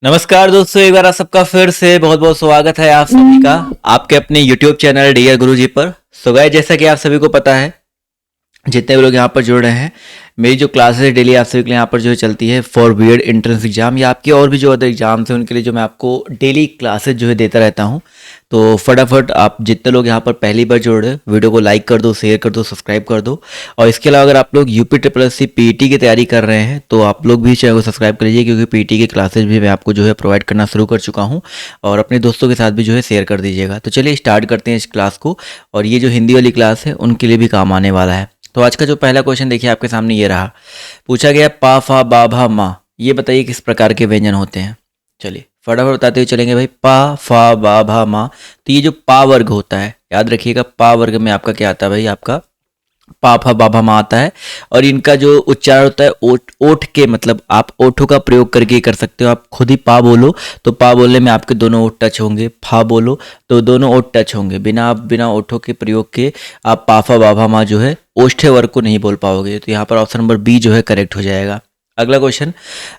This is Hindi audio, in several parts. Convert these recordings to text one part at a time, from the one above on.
नमस्कार दोस्तों, एक बार आप सबका फिर से बहुत बहुत स्वागत है आप सभी का आपके अपने YouTube चैनल डियर गुरुजी पर। सो गाइस, जैसा कि आप सभी को पता है, जितने भी लोग यहाँ पर जुड़ रहे हैं, मेरी जो क्लासेस डेली आप सभी के लिए यहाँ पर जो है चलती है फॉर बीएड एंट्रेंस एग्जाम या आपके और भी जो अदर एग्जाम्स हैं उनके लिए जो मैं आपको डेली क्लासेस जो है देता रहता हूँ। तो फटाफट आप जितने लोग यहाँ पर पहली बार जुड़ रहे हैं, वीडियो को लाइक कर दो, शेयर कर दो, सब्सक्राइब कर दो। और इसके अलावा अगर आप लोग UP triple S C PET की तैयारी कर रहे हैं तो आप लोग भी चैनल को सब्सक्राइब कर लीजिए, क्योंकि पीईटी की क्लासेज भी मैं आपको जो है प्रोवाइड करना शुरू कर चुका हूँ और अपने दोस्तों के साथ भी जो है शेयर कर दीजिएगा। तो चलिए स्टार्ट करते हैं इस क्लास को। और ये जो हिंदी वाली क्लास है उनके लिए भी काम आने वाला है। तो आज का जो पहला क्वेश्चन देखिए आपके सामने ये रहा। पूछा गया पा फा बा भा मा, ये बताइए किस प्रकार के व्यंजन होते हैं। चलिए फटाफट बताते हुए चलेंगे भाई। पा फा बा भा मा, तो ये जो पा वर्ग होता है, याद रखिएगा पा वर्ग में आपका क्या आता है भाई, आपका पा फा बा भा मा आता है। और इनका जो उच्चारण होता है ओठ, ओठ के मतलब आप ओठों का प्रयोग करके कर सकते हो। आप खुद ही पा बोलो तो पा बोलने में आपके दोनों ओठ टच होंगे, फा बोलो तो दोनों ओठ टच होंगे। बिना ओठों के प्रयोग के आप पा फा बा भा मा जो है ओष्ठ्य वर्ग को नहीं बोल पाओगे। तो यहाँ पर ऑप्शन नंबर बी जो है करेक्ट हो जाएगा। अगला क्वेश्चन,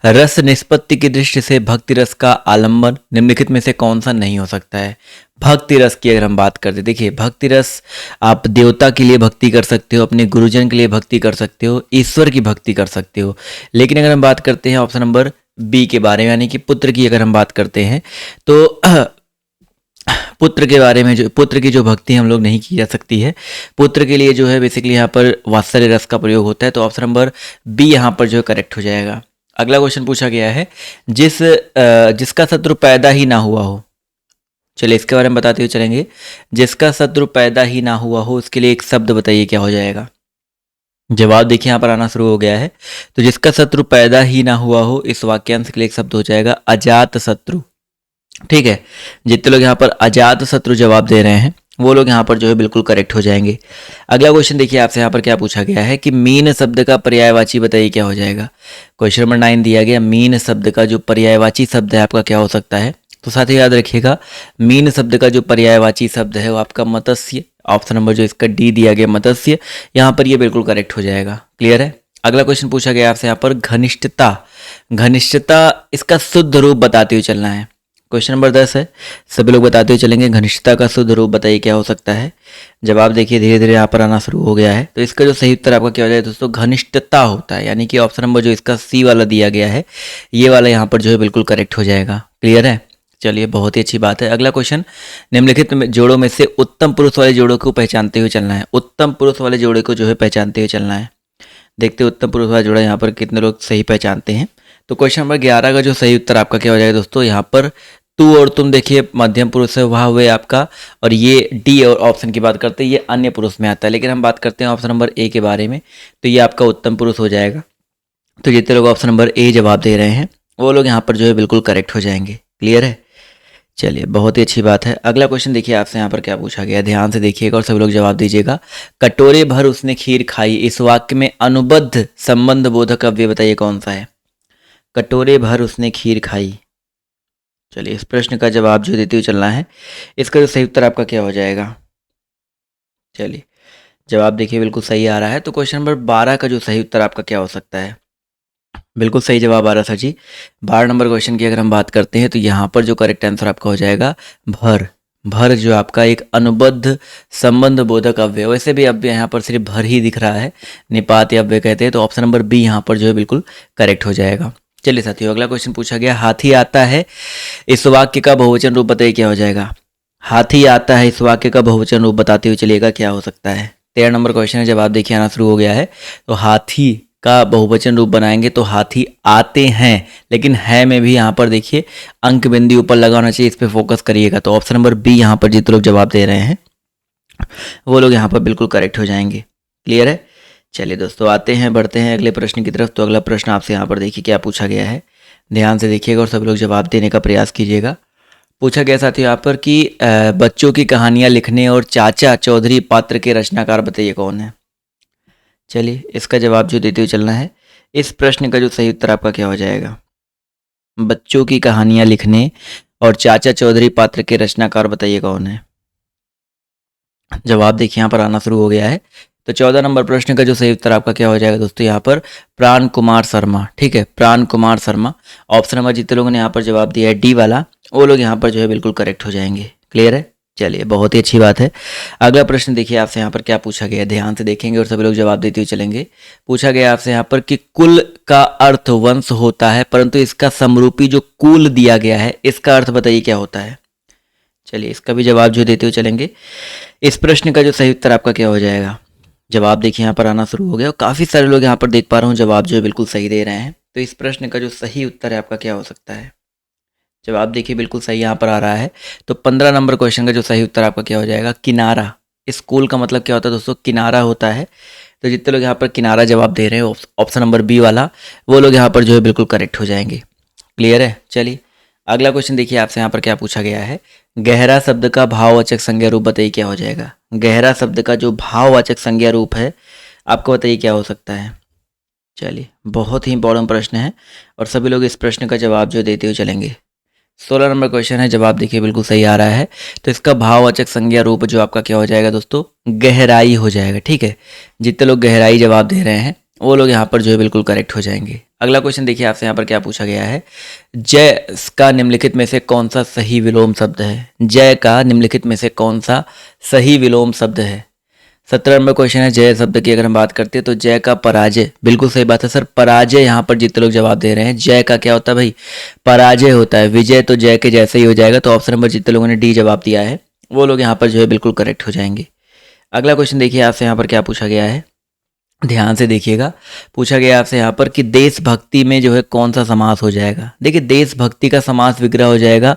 रस निष्पत्ति की दृष्टि से भक्ति रस का आलंबन निम्नलिखित में से कौन सा नहीं हो सकता है। भक्ति रस की अगर हम बात करते, देखिए भक्ति रस आप देवता के लिए भक्ति कर सकते हो, अपने गुरुजन के लिए भक्ति कर सकते हो, ईश्वर की भक्ति कर सकते हो। लेकिन अगर हम बात करते हैं ऑप्शन नंबर बी के बारे में, यानी कि पुत्र की अगर हम बात करते हैं तो पुत्र के बारे में, जो पुत्र की जो भक्ति हम लोग नहीं की जा सकती है। पुत्र के लिए जो है बेसिकली यहाँ पर वात्सल्य रस का प्रयोग होता है। तो ऑप्शन नंबर बी यहाँ पर जो है करेक्ट हो जाएगा। अगला क्वेश्चन पूछा गया है, जिसका शत्रु पैदा ही ना हुआ हो। चलिए इसके बारे में बताते हुए चलेंगे। जिसका शत्रु पैदा ही ना हुआ हो, उसके लिए एक शब्द बताइए क्या हो जाएगा। जवाब देखिए यहाँ पर आना शुरू हो गया है। तो जिसका शत्रु पैदा ही ना हुआ हो, इस वाक्यांश के लिए एक शब्द हो जाएगा अजात शत्रु। ठीक है, जितने लोग यहाँ पर अजात शत्रु जवाब दे रहे हैं वो लोग यहाँ पर जो है बिल्कुल करेक्ट हो जाएंगे। अगला क्वेश्चन देखिए आपसे यहाँ पर क्या पूछा गया है कि मीन शब्द का पर्यायवाची बताइए क्या हो जाएगा। क्वेश्चन नंबर 9 दिया गया, मीन शब्द का जो पर्यायवाची शब्द है आपका क्या हो सकता है। तो साथ ही याद रखिएगा, मीन शब्द का जो पर्यायवाची शब्द है वो आपका मत्स्य, ऑप्शन नंबर जो इसका डी दिया गया मत्स्य, यहाँ पर ये बिल्कुल करेक्ट हो जाएगा। क्लियर है। अगला क्वेश्चन पूछा गया आपसे यहाँ पर घनिष्ठता। घनिष्ठता इसका शुद्ध रूप बताते हुए चलना है। क्वेश्चन नंबर 10 है, सभी लोग बताते हुए चलेंगे घनिष्ठता का शुद्ध रूप बताइए क्या हो सकता है। जवाब देखिए धीरे धीरे यहाँ पर आना शुरू हो गया है। तो इसका जो सही उत्तर आपका क्या हो जाएगा दोस्तों, घनिष्ठता होता है, यानी कि ऑप्शन नंबर जो इसका सी वाला दिया गया है ये वाला यहाँ पर जो है बिल्कुल करेक्ट हो जाएगा। क्लियर है। चलिए बहुत ही अच्छी बात है। अगला क्वेश्चन, निम्नलिखित जोड़ों में से उत्तम पुरुष वाले जोड़ों को पहचानते हुए चलना है। उत्तम पुरुष वाले जोड़े को जो है पहचानते हुए चलना है। देखते हैं उत्तम पुरुष वाला जोड़ा यहाँ पर कितने लोग सही पहचानते हैं। तो क्वेश्चन नंबर 11 का जो सही उत्तर आपका क्या हो जाएगा दोस्तों, यहाँ पर तू और तुम देखिए मध्यम पुरुष है, वह हुए आपका। और ये डी और ऑप्शन की बात करते हैं ये अन्य पुरुष में आता है, लेकिन हम बात करते हैं ऑप्शन नंबर ए के बारे में, तो ये आपका उत्तम पुरुष हो जाएगा। तो जितने लोग ऑप्शन नंबर ए जवाब दे रहे हैं वो लोग यहाँ पर जो है बिल्कुल करेक्ट हो जाएंगे। क्लियर है। चलिए बहुत ही अच्छी बात है। अगला क्वेश्चन देखिए आपसे यहाँ पर क्या पूछा गया, ध्यान से देखिएगा और सभी लोग जवाब दीजिएगा। कटोरे भर उसने खीर खाई, इस वाक्य में अनुबद्ध संबंध बोधक अव्यय बताइए कौन सा है। कटोरे भर उसने खीर खाई। चलिए इस प्रश्न का जवाब जो देते हुए चलना है। इसका जो सही उत्तर आपका क्या हो जाएगा। चलिए जवाब देखिए बिल्कुल सही आ रहा है। तो क्वेश्चन नंबर 12 का जो सही उत्तर आपका क्या हो सकता है। बिल्कुल सही जवाब आ रहा था जी। 12 नंबर क्वेश्चन की अगर हम बात करते हैं तो यहाँ पर जो करेक्ट आंसर आपका हो जाएगा भर। भर जो आपका एक अनुबद्ध संबंध बोधक अव्यय, वैसे भी अव्यय यहाँ पर सिर्फ भर ही दिख रहा है, निपात या अव्यय कहते हैं। तो ऑप्शन नंबर बी यहाँ पर जो है बिल्कुल करेक्ट हो जाएगा। चलिए साथियों अगला क्वेश्चन पूछा गया, हाथी आता है, इस वाक्य का बहुवचन रूप बताइए क्या हो जाएगा। हाथी आता है, इस वाक्य का बहुवचन रूप बताते हुए चलिएगा क्या हो सकता है। 13 नंबर क्वेश्चन है, जवाब देखिए आना शुरू हो गया है। तो हाथी का बहुवचन रूप बनाएंगे तो हाथी आते हैं, लेकिन है में भी यहाँ पर देखिए अंक बिंदु ऊपर लगा होना चाहिए, इस पर फोकस करिएगा। तो ऑप्शन नंबर बी यहाँ पर जितने लोग जवाब दे रहे हैं वो लोग यहाँ पर बिल्कुल करेक्ट हो जाएंगे। क्लियर है। चलिए दोस्तों आते हैं, बढ़ते हैं अगले प्रश्न की तरफ। तो अगला प्रश्न आपसे यहाँ पर देखिए क्या पूछा गया है, ध्यान से देखिएगा और सभी लोग जवाब देने का प्रयास कीजिएगा। पूछा गया साथियों यहाँ पर कि बच्चों की कहानियाँ लिखने और चाचा चौधरी पात्र के रचनाकार बताइए कौन है। चलिए इसका जवाब जो देते हुए चलना है। इस प्रश्न का जो सही उत्तर आपका क्या हो जाएगा। बच्चों की कहानियाँ लिखने और चाचा चौधरी पात्र के रचनाकार बताइए कौन है। जवाब देखिए यहाँ पर आना शुरू हो गया है। तो 14 नंबर प्रश्न का जो सही उत्तर आपका क्या हो जाएगा दोस्तों, यहाँ पर प्राण कुमार शर्मा। ठीक है, प्राण कुमार शर्मा। ऑप्शन नंबर जितने लोगों ने यहाँ पर जवाब दिया है डी वाला, वो लोग यहाँ पर जो है बिल्कुल करेक्ट हो जाएंगे। क्लियर है, चलिए बहुत ही अच्छी बात है। अगला प्रश्न देखिए आपसे यहाँ पर क्या पूछा गया है, ध्यान से देखेंगे और सभी लोग जवाब देते हुए चलेंगे। पूछा गया आपसे यहाँ पर कि कुल का अर्थ वंश होता है, परंतु इसका समरूपी जो कुल दिया गया है इसका अर्थ बताइए क्या होता है। चलिए इसका भी जवाब जो देते हुए चलेंगे। इस प्रश्न का जो सही उत्तर आपका क्या हो जाएगा, जवाब देखिए यहाँ पर आना शुरू हो गया और काफ़ी सारे लोग यहाँ पर देख पा रहा हूँ जवाब जो है बिल्कुल सही दे रहे हैं। तो इस प्रश्न का जो सही उत्तर है आपका क्या हो सकता है, जवाब देखिए बिल्कुल सही यहाँ पर आ रहा है। तो 15 नंबर क्वेश्चन का जो सही उत्तर आपका क्या हो जाएगा, किनारा। इस कुल का मतलब क्या होता है दोस्तों, किनारा होता है। तो जितने लोग यहाँ पर किनारा जवाब दे रहे हैं ऑप्शन नंबर बी वाला, वो लोग यहाँ पर जो है बिल्कुल करेक्ट हो जाएंगे। क्लियर है, चलिए अगला क्वेश्चन देखिए आपसे यहाँ पर क्या पूछा गया है, गहरा शब्द का भाववाचक संज्ञा रूप बताइए क्या हो जाएगा। गहरा शब्द का जो भाववाचक संज्ञा रूप है आपको बताइए क्या हो सकता है। चलिए बहुत ही इंपॉर्टेंट प्रश्न है और सभी लोग इस प्रश्न का जवाब जो देते हुए चलेंगे। 16 नंबर क्वेश्चन है, जवाब देखिए बिल्कुल सही आ रहा है। तो इसका भाववाचक संज्ञा रूप जो आपका क्या हो जाएगा दोस्तों, गहराई हो जाएगा। ठीक है, जितने लोग गहराई जवाब दे रहे हैं वो लोग यहाँ पर जो है बिल्कुल करेक्ट हो जाएंगे। अगला क्वेश्चन देखिए आपसे यहाँ पर क्या पूछा गया है, जय का निम्नलिखित में से कौन सा सही विलोम शब्द है। जय का निम्नलिखित में से कौन सा सही विलोम शब्द है। 17 नंबर क्वेश्चन है, जय शब्द की अगर हम बात करते हैं तो जय का पराजय, बिल्कुल सही बात है सर, पराजय यहाँ पर जितने लोग जवाब दे रहे हैं, जय का क्या होता है भाई, पराजय होता है। विजय तो जय के जैसे ही हो जाएगा। तो ऑप्शन नंबर जितने लोगों ने डी जवाब दिया है वो लोग यहाँ पर जो है बिल्कुल करेक्ट हो जाएंगे। अगला क्वेश्चन देखिए आपसे यहाँ पर क्या पूछा गया है, ध्यान से देखिएगा। पूछा गया आपसे यहाँ पर कि देशभक्ति में जो है कौन सा समास हो जाएगा। देखिए देशभक्ति का समास विग्रह हो जाएगा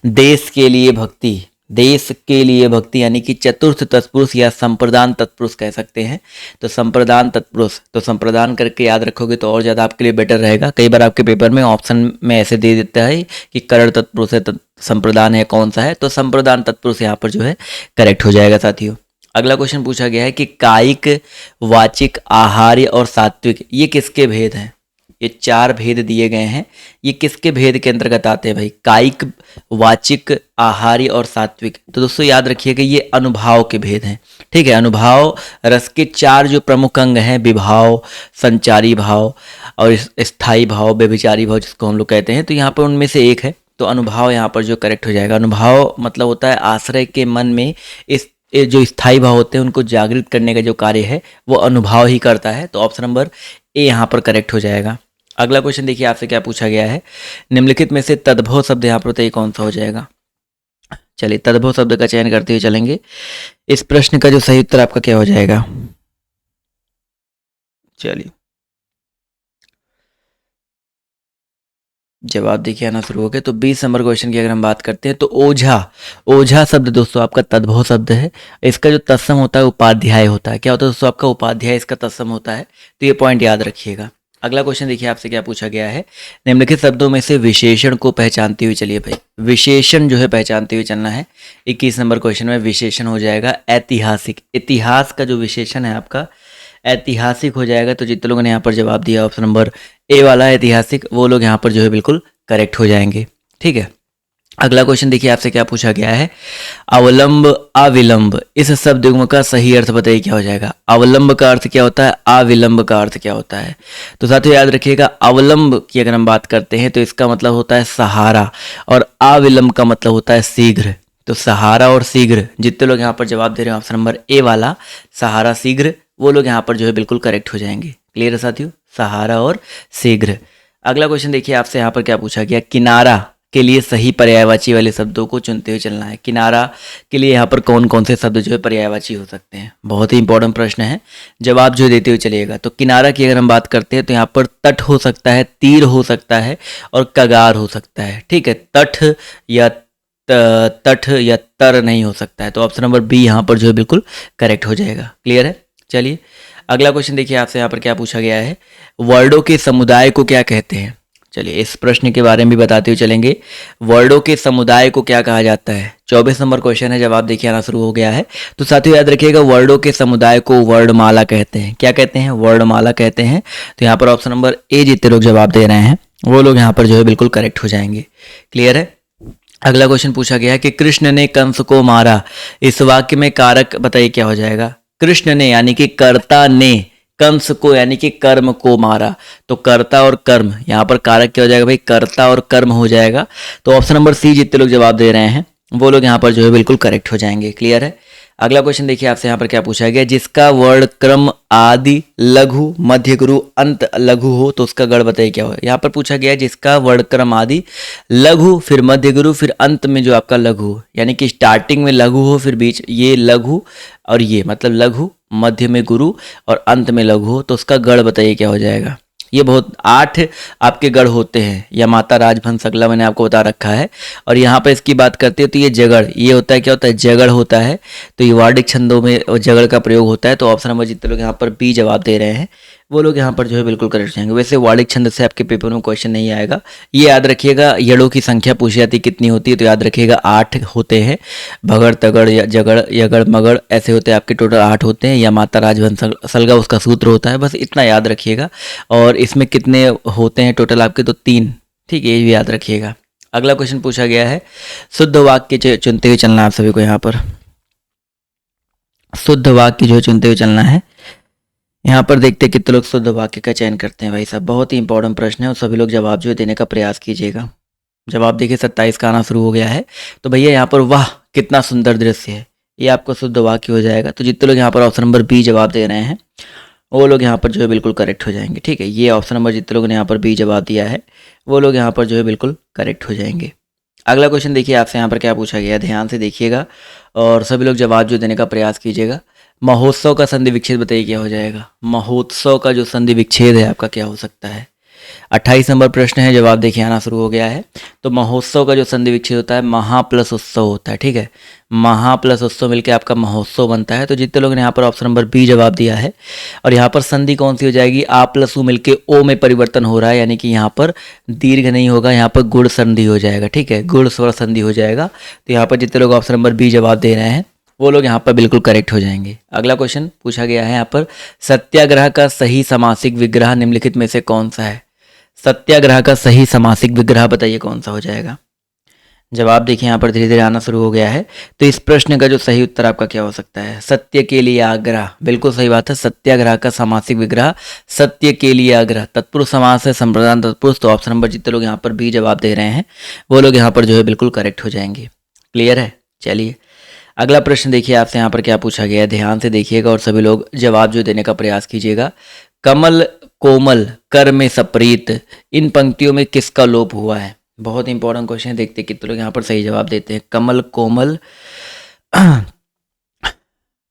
देश के लिए भक्ति। देश के लिए भक्ति यानी कि चतुर्थ तत्पुरुष या संप्रदान तत्पुरुष कह सकते हैं। तो संप्रदान तत्पुरुष, तो संप्रदान करके याद रखोगे तो और ज़्यादा आपके लिए बेटर रहेगा। कई बार आपके पेपर में ऑप्शन में ऐसे दे देता है कि करण तत्पुरुष है, संप्रदान है, कौन सा है, तो संप्रदान तत्पुरुष यहाँ पर जो है करेक्ट हो जाएगा साथियों। अगला क्वेश्चन पूछा गया है कि कायिक, वाचिक, आहार्य और सात्विक ये किसके भेद हैं। ये 4 भेद दिए गए हैं, ये किसके भेद के अंतर्गत आते हैं भाई, कायिक, वाचिक, आहार्य और सात्विक। तो दोस्तों याद रखिएगा ये अनुभाव के भेद हैं। ठीक है, अनुभाव रस के 4 जो प्रमुख अंग हैं, विभाव, संचारी भाव और स्थायी भाव, व्यभिचारी भाव जिसको हम लोग कहते हैं, तो यहाँ पर उनमें से एक है। तो अनुभाव यहाँ पर जो करेक्ट हो जाएगा। अनुभाव मतलब होता है आश्रय के मन में इस जो स्थायी भाव होते हैं उनको जागृत करने का जो कार्य है वो अनुभाव ही करता है। तो ऑप्शन नंबर ए यहाँ पर करेक्ट हो जाएगा। अगला क्वेश्चन देखिए आपसे क्या पूछा गया है, निम्नलिखित में से तद्भव शब्द यहाँ पर बताइए कौन सा हो जाएगा। चलिए तद्भव शब्द का चयन करते हुए चलेंगे। इस प्रश्न का जो सही उत्तर आपका क्या हो जाएगा। चलिए जवाब देखिए आना शुरू हो गया। तो 20 नंबर क्वेश्चन की अगर हम बात करते हैं तो ओझा, ओझा शब्द दोस्तों आपका तद्भव शब्द है। इसका जो तत्सम होता है उपाध्याय होता है। क्या होता है दोस्तों, आपका उपाध्याय इसका तत्सम होता है। तो ये पॉइंट याद रखिएगा। अगला क्वेश्चन देखिए आपसे क्या पूछा गया है, निम्नलिखित शब्दों में से विशेषण को पहचानते हुए चलिए भाई, विशेषण जो है पहचानते हुए चलना है। 21 नंबर क्वेश्चन में विशेषण हो जाएगा ऐतिहासिक। इतिहास का जो विशेषण है आपका ऐतिहासिक हो जाएगा। तो जितने लोगों ने यहाँ पर जवाब दिया ऑप्शन नंबर ए वाला ऐतिहासिक, वो लोग यहाँ पर जो है बिल्कुल करेक्ट हो जाएंगे। ठीक है, अगला क्वेश्चन देखिए आपसे क्या पूछा गया है, अवलंब, अविलंब, इस शब्द युग्म का सही अर्थ बताइए क्या हो जाएगा। अवलंब का अर्थ क्या होता है, अविलंब का अर्थ क्या होता है। तो साथियों याद रखिएगा, अवलंब की अगर हम बात करते हैं तो इसका मतलब होता है सहारा और अविलंब का मतलब होता है शीघ्र। तो सहारा और शीघ्र, जितने लोग यहाँ पर जवाब दे रहे हैं ऑप्शन नंबर ए वाला सहारा शीघ्र, वो लोग यहाँ पर जो है बिल्कुल करेक्ट हो जाएंगे। क्लियर है साथियों, सहारा और शीघ्र। अगला क्वेश्चन देखिए आपसे यहाँ पर क्या पूछा गया, किनारा के लिए सही पर्यायवाची वाले शब्दों को चुनते हुए चलना है। किनारा के लिए यहाँ पर कौन कौन से शब्द जो है पर्यायवाची हो सकते हैं, बहुत ही इंपॉर्टेंट प्रश्न है, जवाब जो देते हुए चलिएगा। तो किनारा की अगर हम बात करते हैं तो यहाँ पर तट हो सकता है, तीर हो सकता है और कगार हो सकता है। ठीक है, तट या तर नहीं हो सकता है। तो ऑप्शन नंबर बी यहाँ पर जो है बिल्कुल करेक्ट हो जाएगा। क्लियर है, चलिए अगला क्वेश्चन देखिए आपसे यहाँ पर क्या पूछा गया है, वर्डों के समुदाय को क्या कहते हैं। चलिए इस प्रश्न के बारे में भी बताते हुए चलेंगे, वर्डों के समुदाय को क्या कहा जाता है। 24 नंबर क्वेश्चन है, जवाब देखिए आना शुरू हो गया है। तो साथियों याद रखिएगा, वर्डों के समुदाय को वर्णमाला कहते हैं। क्या कहते हैं, वर्णमाला कहते हैं। तो यहाँ पर ऑप्शन नंबर ए जितने लोग जवाब दे रहे हैं वो लोग यहाँ पर जो है बिल्कुल करेक्ट हो जाएंगे। क्लियर है, अगला क्वेश्चन पूछा गया है कि कृष्ण ने कंस को मारा, इस वाक्य में कारक बताइए क्या हो जाएगा। कृष्ण ने यानी कि कर्ता ने कंस को यानी कि कर्म को मारा। तो कर्ता और कर्म, यहाँ पर कारक क्या हो जाएगा भाई, कर्ता और कर्म हो जाएगा। तो ऑप्शन नंबर सी जितने लोग जवाब दे रहे हैं वो लोग यहाँ पर जो है बिल्कुल करेक्ट हो जाएंगे। क्लियर है। अगला क्वेश्चन देखिए आपसे यहाँ पर क्या पूछा गया, जिसका वर्ण क्रम आदि लघु मध्य गुरु अंत लघु हो तो उसका गढ़ बताइए क्या हो। यहाँ पर पूछा गया जिसका वर्ण क्रम आदि लघु फिर मध्य गुरु फिर अंत में जो आपका लघु हो, यानी कि स्टार्टिंग में लघु हो फिर बीच ये लघु और ये मतलब लघु मध्य में गुरु और अंत में लघु हो तो उसका गढ़ बताइए क्या हो जाएगा। ये बहुत 8 आपके गढ़ होते हैं, या माता राजभंस अगला मैंने आपको बता रखा है। और यहाँ पर इसकी बात करते हो तो ये जगड़, ये होता है क्या होता है, जगड़ होता है। तो ये वार्डिक छंदों में जगड़ का प्रयोग होता है। तो ऑप्शन नंबर जितने लोग यहाँ पर बी जवाब दे रहे हैं वो लोग यहाँ पर जो है बिल्कुल करेक्ट जाएंगे। वैसे वार्डिक छंद से आपके पेपर में क्वेश्चन नहीं आएगा, ये याद रखिएगा। यड़ों की संख्या पूछी जाती है कितनी होती है, तो याद रखिएगा 8 होते हैं। भगड़ तगड़ या जगड़ यगड़ मगड़ ऐसे होते हैं आपके, टोटल 8 होते हैं। या माता राजवंश सलगा उसका सूत्र होता है, बस इतना याद रखिएगा। और इसमें कितने होते हैं टोटल आपके, तो 3। ठीक है, ये भी याद रखिएगा। अगला क्वेश्चन पूछा गया है, शुद्ध वाक्य चुनते हुए चलना आप सभी को। यहाँ पर शुद्ध वाक्य जो चुनते हुए चलना है। यहाँ पर देखते हैं कितने लोग शुद्ध वाक्य का चयन करते हैं भाई साहब। बहुत ही इंपॉर्टेंट प्रश्न है और सभी लोग जवाब जो है देने का प्रयास कीजिएगा। जवाब देखिए 27 का आना शुरू हो गया है। तो भैया यहाँ पर वाह कितना सुंदर दृश्य है, ये आपको शुद्ध वाक्य हो जाएगा। तो जितने लोग यहाँ पर ऑप्शन नंबर बी जवाब दे रहे हैं वो लोग यहाँ पर जो है बिल्कुल करेक्ट हो जाएंगे। ठीक है, ये ऑप्शन नंबर जितने लोगों ने यहाँ पर बी जवाब दिया है वो लोग यहाँ पर जो है बिल्कुल करेक्ट हो जाएंगे। अगला क्वेश्चन देखिए आपसे यहाँ पर क्या पूछा गया है, ध्यान से देखिएगा और सभी लोग जवाब जो देने का प्रयास कीजिएगा। महोत्सव का संधि विच्छेद बताइए क्या हो जाएगा। महोत्सव का जो संधि विच्छेद है आपका क्या हो सकता है। 28 नंबर प्रश्न है, जवाब देखिए आना शुरू हो गया है। तो महोत्सव का जो संधि विच्छेद होता है महा प्लस उत्सव होता है। ठीक है, महा प्लस उत्सव मिलकर आपका महोत्सव बनता है। तो जितने लोगों ने यहाँ पर ऑप्शन नंबर बी जवाब दिया है, और यहाँ पर संधि कौन सी हो जाएगी, आ प्लस उ मिलकर ओ में परिवर्तन हो रहा है, यानी कि यहाँ पर दीर्घ नहीं होगा, यहाँ पर गुण संधि हो जाएगा। ठीक है, गुण स्वर संधि हो जाएगा। तो यहाँ पर जितने लोग ऑप्शन नंबर बी जवाब दे रहे हैं वो लोग यहाँ पर बिल्कुल करेक्ट हो जाएंगे। अगला क्वेश्चन पूछा गया है यहाँ पर, सत्याग्रह का सही समासिक विग्रह निम्नलिखित में से कौन सा है। सत्याग्रह का सही समासिक विग्रह बताइए कौन सा हो जाएगा। जवाब देखिए यहाँ पर धीरे धीरे आना शुरू हो गया है। तो इस प्रश्न का जो सही उत्तर आपका क्या हो सकता है, सत्य के लिए आग्रह। बिल्कुल सही बात है, सत्याग्रह का समासिक विग्रह सत्य के लिए आग्रह। तत्पुरुष समास है, संप्रदान तत्पुरुष। तो ऑप्शन नंबर जितने लोग यहाँ पर बी जवाब दे रहे हैं वो लोग यहाँ पर जो है बिल्कुल करेक्ट हो जाएंगे। क्लियर है। चलिए अगला प्रश्न देखिए आपसे यहाँ पर क्या पूछा गया है, ध्यान से देखिएगा और सभी लोग जवाब जो देने का प्रयास कीजिएगा। कमल कोमल कर में सप्रीत, इन पंक्तियों में किसका लोप हुआ है। बहुत इंपॉर्टेंट क्वेश्चन है, देखते कितने लोग यहाँ पर सही जवाब देते हैं। कमल कोमल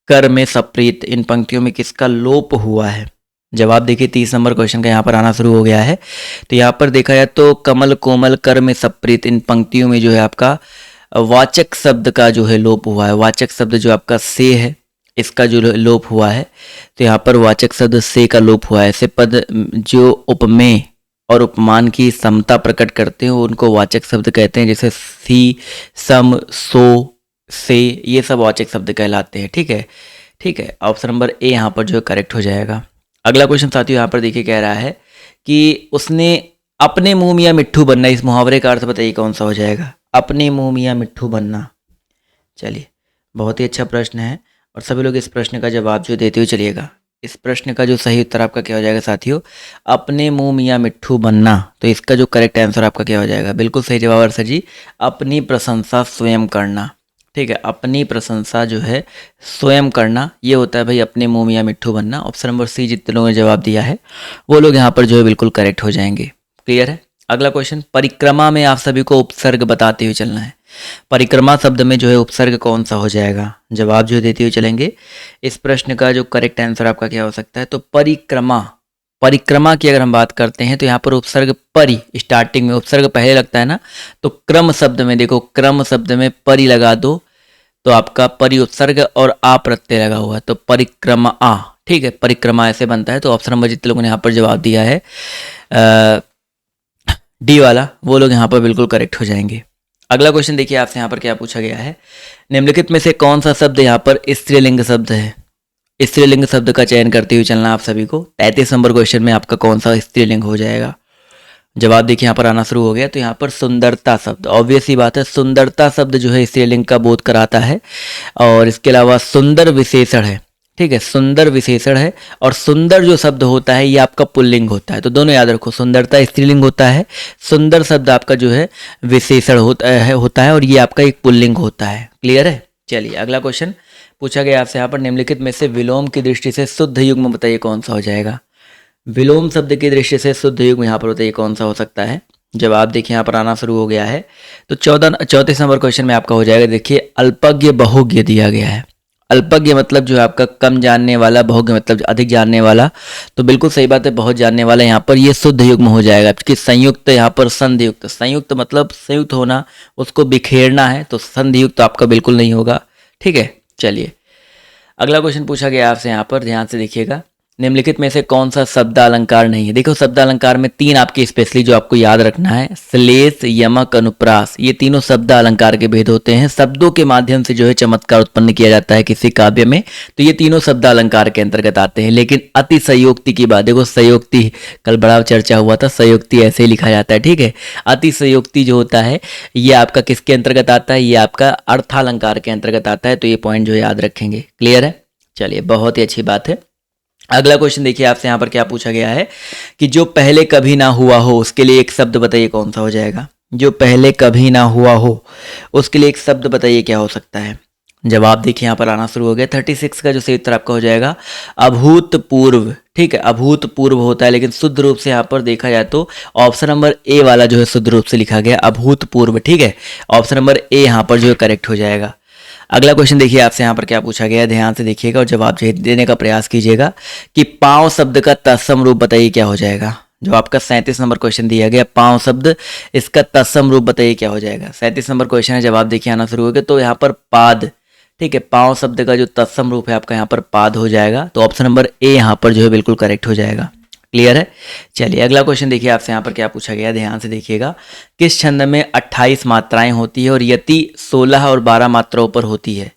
कर में सप्रीत, इन पंक्तियों में किसका लोप हुआ है। जवाब देखिए 30 नंबर क्वेश्चन का यहाँ पर आना शुरू हो गया है। तो यहाँ पर देखा जाए तो कमल कोमल कर में सप्रीत, इन पंक्तियों में जो है आपका वाचक शब्द का जो है लोप हुआ है। वाचक शब्द जो आपका से है इसका जो लोप हुआ है। तो यहाँ पर वाचक शब्द से का लोप हुआ है। ऐसे पद जो उपमेय और उपमान की समता प्रकट करते हैं उनको वाचक शब्द कहते हैं, जैसे सी सम सो से, ये सब वाचक शब्द कहलाते हैं। ठीक है, ठीक है, ऑप्शन नंबर ए यहाँ पर जो है करेक्ट हो जाएगा। अगला क्वेश्चन साथियों यहाँ पर देखिए कह रहा है कि उसने अपने मुंह मियाँ मिट्ठू बनना, इस मुहावरे का अर्थ बताइए कौन सा हो जाएगा। अपने मुंह मियाँ मिट्ठू बनना। चलिए बहुत ही अच्छा प्रश्न है और सभी लोग इस प्रश्न का जवाब जो देते हुए चलिएगा। इस प्रश्न का जो सही उत्तर आपका क्या हो जाएगा साथियों, अपने मुंह मियाँ मिट्ठू बनना। तो इसका जो करेक्ट आंसर आपका क्या हो जाएगा, बिल्कुल सही जवाब अर्षद जी, अपनी प्रशंसा स्वयं करना। ठीक है, अपनी प्रशंसा जो है स्वयं करना, ये होता है भाई अपने मुंह मियाँ मिट्ठू बनना। ऑप्शन नंबर सी जितने लोगों ने जवाब दिया है वो लोग यहाँ पर जो है बिल्कुल करेक्ट हो जाएंगे। क्लियर है। अगला क्वेश्चन, परिक्रमा में आप सभी को उपसर्ग बताते हुए चलना है। परिक्रमा शब्द में जो है उपसर्ग कौन सा हो जाएगा, जवाब जो देते हुए चलेंगे। इस प्रश्न का जो करेक्ट आंसर आपका क्या हो सकता है, तो परिक्रमा। परिक्रमा की अगर हम बात करते हैं तो यहाँ पर उपसर्ग परि, स्टार्टिंग में उपसर्ग पहले लगता है ना, तो क्रम शब्द में देखो, क्रम शब्द में परि लगा दो तो आपका परि उपसर्ग और आ प्रत्यय लगा हुआ है, तो परिक्रमा आ। ठीक है, परिक्रमा ऐसे बनता है। तो ऑप्शन नंबर जितने लोगों ने यहाँ पर जवाब दिया है डी वाला, वो लोग यहाँ पर बिल्कुल करेक्ट हो जाएंगे। अगला क्वेश्चन देखिए आपसे यहाँ पर क्या पूछा गया है, निम्नलिखित में से कौन सा शब्द यहाँ पर स्त्रीलिंग शब्द है। स्त्रीलिंग शब्द का चयन करते हुए चलना आप सभी को। 33 नंबर क्वेश्चन में आपका कौन सा स्त्रीलिंग हो जाएगा। जवाब देखिए यहाँ पर आना शुरू हो गया। तो यहाँ पर सुंदरता शब्द, ऑब्वियस ही बात है, सुंदरता शब्द जो है स्त्रीलिंग का बोध कराता है। और इसके अलावा सुंदर विशेषण है, ठीक है, सुंदर विशेषण है और सुंदर जो शब्द होता है ये आपका पुल्लिंग होता है। तो दोनों याद रखो, सुंदरता स्त्रीलिंग होता है, सुंदर शब्द आपका जो है विशेषण होता है और ये आपका एक पुल्लिंग होता है। क्लियर है? चलिए अगला क्वेश्चन पूछा गया आपसे यहाँ पर, निम्नलिखित में से विलोम की दृष्टि से शुद्ध युग्म बताइए कौन सा हो जाएगा। विलोम शब्द की दृष्टि से शुद्ध युग्म यहाँ पर बताइए कौन सा हो सकता है। जवाब देखिए यहाँ पर आना शुरू हो गया है। तो 34 नंबर क्वेश्चन में आपका हो जाएगा, देखिए अल्पज्ञ बहुज्ञ दिया गया है। अल्पज्ञ मतलब जो है आपका कम जानने वाला, बहुज्ञ मतलब अधिक जानने वाला। तो बिल्कुल सही बात है, बहुत जानने वाला यहाँ पर ये शुद्ध युग्म हो जाएगा। कि संयुक्त यहाँ पर संधियुक्त, संयुक्त मतलब संयुक्त होना, उसको बिखेरना है, तो संधियुक्त आपका बिल्कुल नहीं होगा। ठीक है, चलिए अगला क्वेश्चन पूछा गया आपसे यहाँ पर, ध्यान से देखिएगा, निम्नलिखित में से कौन सा शब्द अलंकार नहीं है। देखो शब्द अलंकार में तीन आपके स्पेशली जो आपको याद रखना है, श्लेष, यमक, अनुप्रास, ये तीनों शब्द अलंकार के भेद होते हैं। शब्दों के माध्यम से जो है चमत्कार उत्पन्न किया जाता है किसी काव्य में, तो ये तीनों शब्द अलंकार के अंतर्गत आते हैं। लेकिन अति संयोक्ति की बात, देखो संयोक्ति कल बड़ा चर्चा हुआ था, संयोक्ति ऐसे ही लिखा जाता है। ठीक है, अति संयोक्ति जो होता है ये आपका किसके अंतर्गत आता है, ये आपका अर्थालंकार के अंतर्गत आता है। तो ये पॉइंट जो है याद रखेंगे। क्लियर है? चलिए बहुत ही अच्छी बात है। अगला क्वेश्चन देखिए आपसे यहाँ पर क्या पूछा गया है कि जो पहले कभी ना हुआ हो उसके लिए एक शब्द बताइए कौन सा हो जाएगा। जो पहले कभी ना हुआ हो उसके लिए एक शब्द बताइए क्या हो सकता है। जवाब देखिए यहाँ पर आना शुरू हो गया। 36 का जो सही उत्तर आपका हो जाएगा अभूतपूर्व। ठीक है, अभूतपूर्व होता है, लेकिन शुद्ध रूप से यहाँ पर देखा जाए तो ऑप्शन नंबर ए वाला जो है शुद्ध रूप से लिखा गया अभूतपूर्व। ठीक है, ऑप्शन नंबर ए यहाँ पर जो है करेक्ट हो जाएगा। अगला क्वेश्चन देखिए आपसे यहाँ पर क्या पूछा गया है, ध्यान से देखिएगा और जवाब देने का प्रयास कीजिएगा कि पांव शब्द का तत्सम रूप बताइए क्या हो जाएगा। जो आपका 37 नंबर क्वेश्चन दिया गया, पांव शब्द, इसका तत्सम रूप बताइए क्या हो जाएगा। 37 नंबर क्वेश्चन है, जवाब देखिए आना शुरू हो गया। तो यहाँ पर पाद, ठीक है, पांव शब्द का जो तत्सम रूप है आपका यहाँ पर पाद हो जाएगा। तो ऑप्शन नंबर ए यहाँ पर जो है बिल्कुल करेक्ट हो जाएगा। क्लियर है? चलिए अगला क्वेश्चन देखिए आपसे यहाँ पर क्या पूछा गया, ध्यान से देखिएगा। किस छंद में 28 मात्राएं होती है और यति 16 और 12 मात्राओं पर होती है।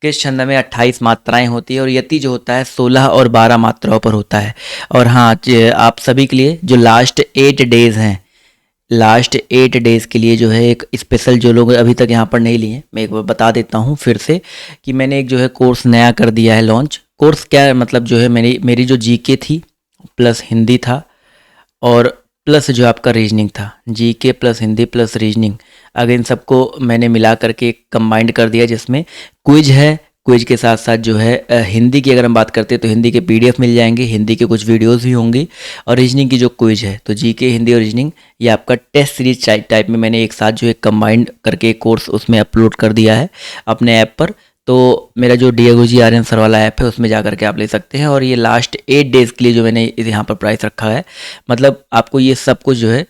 किस छंद में 28 मात्राएं होती है और यति जो होता है 16 और 12 मात्राओं पर होता है। और हाँ, आप सभी के लिए जो लास्ट 8 डेज हैं, लास्ट 8 डेज के लिए जो है एक स्पेशल, जो लोग अभी तक यहाँ पर नहीं लिए, मैं एक बार बता देता हूँ फिर से कि मैंने एक जो है कोर्स नया कर दिया है लॉन्च। कोर्स क्या मतलब जो है मेरी जो जीके थी प्लस हिंदी था और प्लस जो आपका रीजनिंग था, GK plus Hindi plus reasoning, अगर इन सबको मैंने मिला करके कंबाइंड कर दिया, जिसमें क्विज है, क्विज के साथ साथ जो है हिंदी की अगर हम बात करते हैं तो हिंदी के पीडीएफ मिल जाएंगे, हिंदी के कुछ वीडियोस भी होंगी, और रीजनिंग की जो क्विज है, तो जीके, हिंदी और रीजनिंग ये आपका टेस्ट सीरीज टाइप में मैंने एक साथ जो है कंबाइंड करके एक कोर्स उसमें अपलोड कर दिया है अपने ऐप पर। तो मेरा जो डीआर गुरुजी आर्यन सर वाला ऐप है उसमें जा करके आप ले सकते हैं। और ये लास्ट 8 डेज़ के लिए जो मैंने यहाँ पर प्राइस रखा है, मतलब आपको ये सब कुछ जो है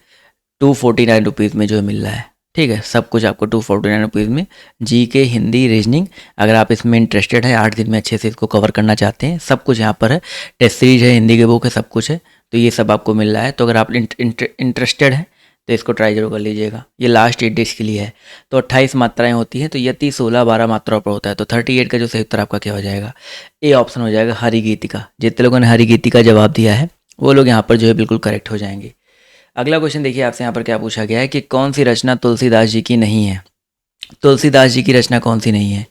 249 रुपीज़ में जो है मिल रहा है। ठीक है, सब कुछ आपको 249 रुपीज़ में, जीके, हिंदी, रीजनिंग, अगर आप इसमें इंटरेस्टेड है, 8 दिन में अच्छे से इसको कवर करना चाहते हैं, सब कुछ यहाँ पर है। टेस्ट सीरीज है, हिंदी की बुक है, सब कुछ है, तो ये सब आपको मिल रहा है। तो अगर आप इंटरेस्टेड हैं तो इसको ट्राई जरूर कर लीजिएगा। ये लास्ट 8 डेज के लिए है। तो 28 मात्राएं होती हैं, तो यति 16 12 मात्राओं पर होता है। तो 38 का जो सही उत्तर आपका क्या हो जाएगा, ए ऑप्शन हो जाएगा, हरिगीतिका। जितने लोगों ने हरिगीतिका जवाब दिया है वो लोग यहाँ पर जो है बिल्कुल करेक्ट हो जाएंगे। अगला क्वेश्चन देखिए आपसे यहाँ पर क्या पूछा गया है कि कौन सी रचना तुलसीदास जी की नहीं है। तुलसीदास जी की रचना कौन सी नहीं है।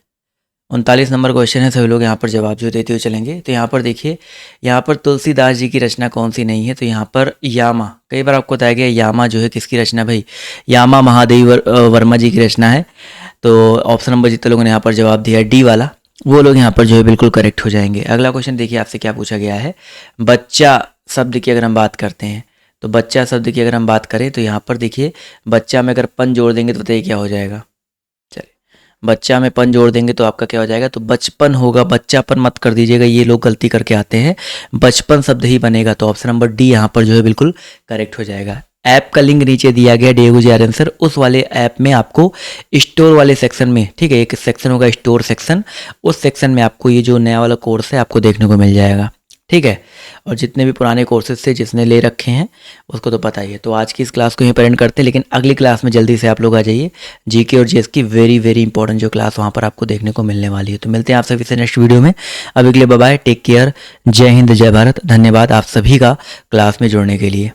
39 नंबर क्वेश्चन है, सभी लोग यहाँ पर जवाब जो देते हुए चलेंगे। तो यहाँ पर देखिए, यहाँ पर तुलसीदास जी की रचना कौन सी नहीं है। तो यहाँ पर यामा, कई बार आपको बताया गया यामा जो है किसकी रचना, भाई यामा महादेवी वर्मा जी की रचना है। तो ऑप्शन नंबर जितने लोगों ने यहाँ पर जवाब दिया डी वाला, वो लोग यहाँ पर जो है बिल्कुल करेक्ट हो जाएंगे। अगला क्वेश्चन देखिए आपसे क्या पूछा गया है, बच्चा शब्द की अगर हम बात करते हैं, तो बच्चा शब्द की अगर हम बात करें तो यहाँ पर देखिए, बच्चा में अगर पन जोड़ देंगे तो बताइए क्या हो जाएगा। बच्चा में पन जोड़ देंगे तो आपका क्या हो जाएगा, तो बचपन होगा, बच्चापन मत कर दीजिएगा, ये लोग गलती करके आते हैं, बचपन शब्द ही बनेगा। तो ऑप्शन नंबर डी यहाँ पर जो है बिल्कुल करेक्ट हो जाएगा। ऐप का लिंक नीचे दिया गया डीआर गुरुजी आर्यन सर, उस वाले ऐप में आपको स्टोर वाले सेक्शन में, ठीक है, एक सेक्शन होगा स्टोर सेक्शन, उस सेक्शन में आपको ये जो नया वाला कोर्स है आपको देखने को मिल जाएगा। ठीक है, और जितने भी पुराने कोर्सेज से जिसने ले रखे हैं उसको तो पता ही है। तो आज की इस क्लास को यहीं पर एंड करते हैं, लेकिन अगली क्लास में जल्दी से आप लोग आ जाइए, जीके और जीएस की वेरी वेरी इंपॉर्टेंट जो क्लास वहाँ पर आपको देखने को मिलने वाली है। तो मिलते हैं आप सभी से नेक्स्ट वीडियो में। अभी के लिए बाय बाय, टेक केयर, जय हिंद, जय भारत, धन्यवाद आप सभी का क्लास में जुड़ने के लिए।